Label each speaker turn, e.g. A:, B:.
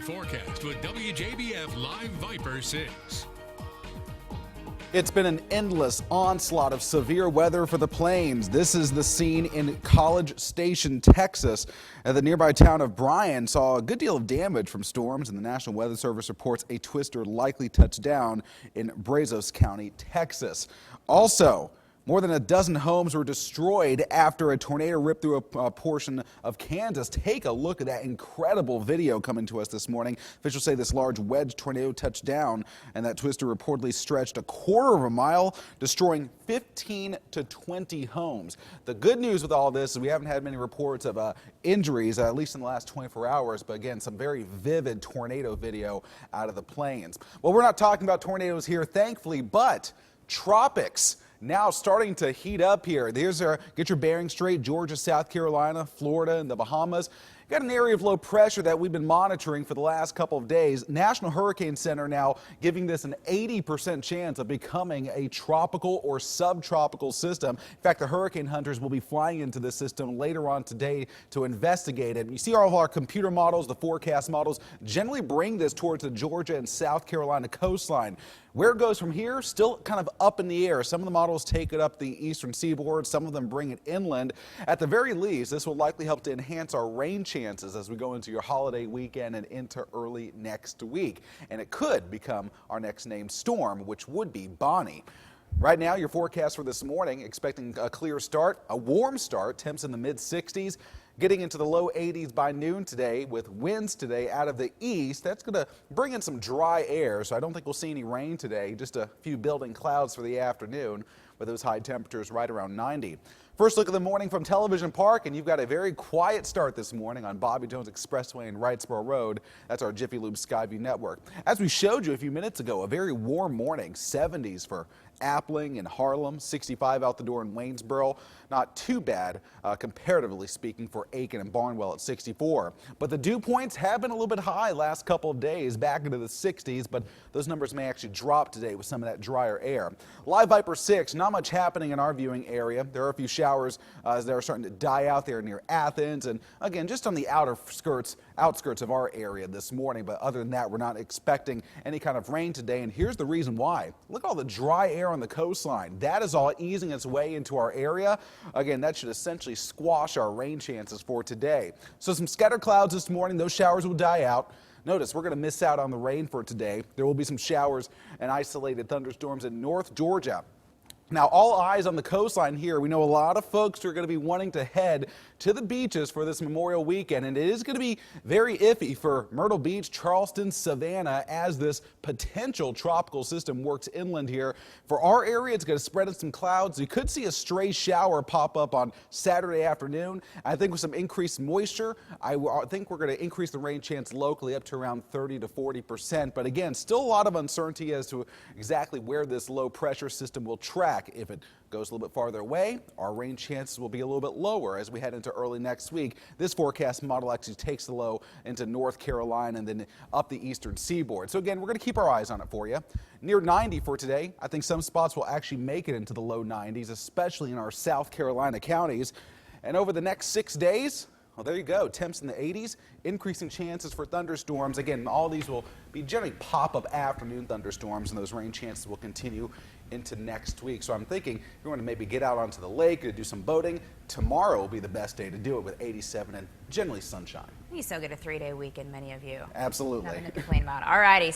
A: forecast with WJBF Live VIPIR 6.
B: It's been an endless onslaught of severe weather for the plains. This is the scene in College Station, Texas. The nearby town of Bryan saw a good deal of damage from storms, and the National Weather Service reports a twister likely touched down in Brazos County, Texas. Also, more than a dozen homes were destroyed after a tornado ripped through a portion of Kansas. Take a look at that incredible video coming to us this morning. Officials say this large wedge tornado touched down, and that twister reportedly stretched a quarter of a mile, destroying 15 to 20 homes. The good news with all this is we haven't had many reports of injuries, at least in the last 24 hours, but again, some very vivid tornado video out of the plains. Well, we're not talking about tornadoes here, thankfully, but tropics now starting to heat up here. Get your bearings straight: Georgia, South Carolina, Florida, and the Bahamas. Got an area of low pressure that we've been monitoring for the last couple of days. National Hurricane Center now giving this an 80% chance of becoming a tropical or subtropical system. In fact, the hurricane hunters will be flying into this system later on today to investigate it. You see all of our computer models, the forecast models, generally bring this towards the Georgia and South Carolina coastline. Where it goes from here, still kind of up in the air. Some of the models take it up the eastern seaboard, some of them bring it inland. At the very least, this will likely help to enhance our rain chances as we go into your holiday weekend and into early next week. And it could become our next named storm, which would be Bonnie. Right now, your forecast for this morning, expecting a clear start, a warm start, temps in the mid-60s. Getting into the low 80s by noon today with winds today out of the east. That's going to bring in some dry air, so I don't think we'll see any rain today. Just a few building clouds for the afternoon with those high temperatures right around 90. First look of the morning from Television Park, and you've got a very quiet start this morning on Bobby Jones Expressway and Wrightsboro Road. That's our Jiffy Lube Skyview network. As we showed you a few minutes ago, a very warm morning, 70s for Appling and Harlem, 65 out the door in Waynesboro. Not too bad, comparatively speaking, for Aiken and Barnwell at 64. But the dew points have been a little bit high last couple of days, back into the 60s, but those numbers may actually drop today with some of that drier air. Live VIPIR 6, not much happening in our viewing area. There are a few showers that are starting to die out there near Athens, and again, just on the outskirts of our area this morning. But other than that, we're not expecting any kind of rain today, and here's the reason why. Look at all the dry air on the coastline. That is all easing its way into our area. Again, that should essentially squash our rain chances for today. So some scattered clouds this morning. Those showers will die out. Notice we're going to miss out on the rain for today. There will be some showers and isolated thunderstorms in North Georgia. Now, all eyes on the coastline here. We know a lot of folks are going to be wanting to head to the beaches for this Memorial weekend, and it is going to be very iffy for Myrtle Beach, Charleston, Savannah as this potential tropical system works inland here. For our area, it's going to spread in some clouds. You could see a stray shower pop up on Saturday afternoon. I think with some increased moisture, I think we're going to increase the rain chance locally up to around 30 to 40%. But again, still a lot of uncertainty as to exactly where this low pressure system will track. If it goes a little bit farther away, our rain chances will be a little bit lower as we head into early next week. This forecast model actually takes the low into North Carolina and then up the eastern seaboard. So again, we're going to keep our eyes on it for you. Near 90 for today. I think some spots will actually make it into the low 90s, especially in our South Carolina counties. And over the next 6 days, well, there you go. Temps in the 80s, increasing chances for thunderstorms. Again, all these will be generally pop-up afternoon thunderstorms, and those rain chances will continue into next week. So I'm thinking you want to maybe get out onto the lake or do some boating. Tomorrow will be the best day to do it with 87 and generally sunshine.
C: You still get a 3-day weekend, many of you.
B: Absolutely.
C: Nothing to complain about. All righty.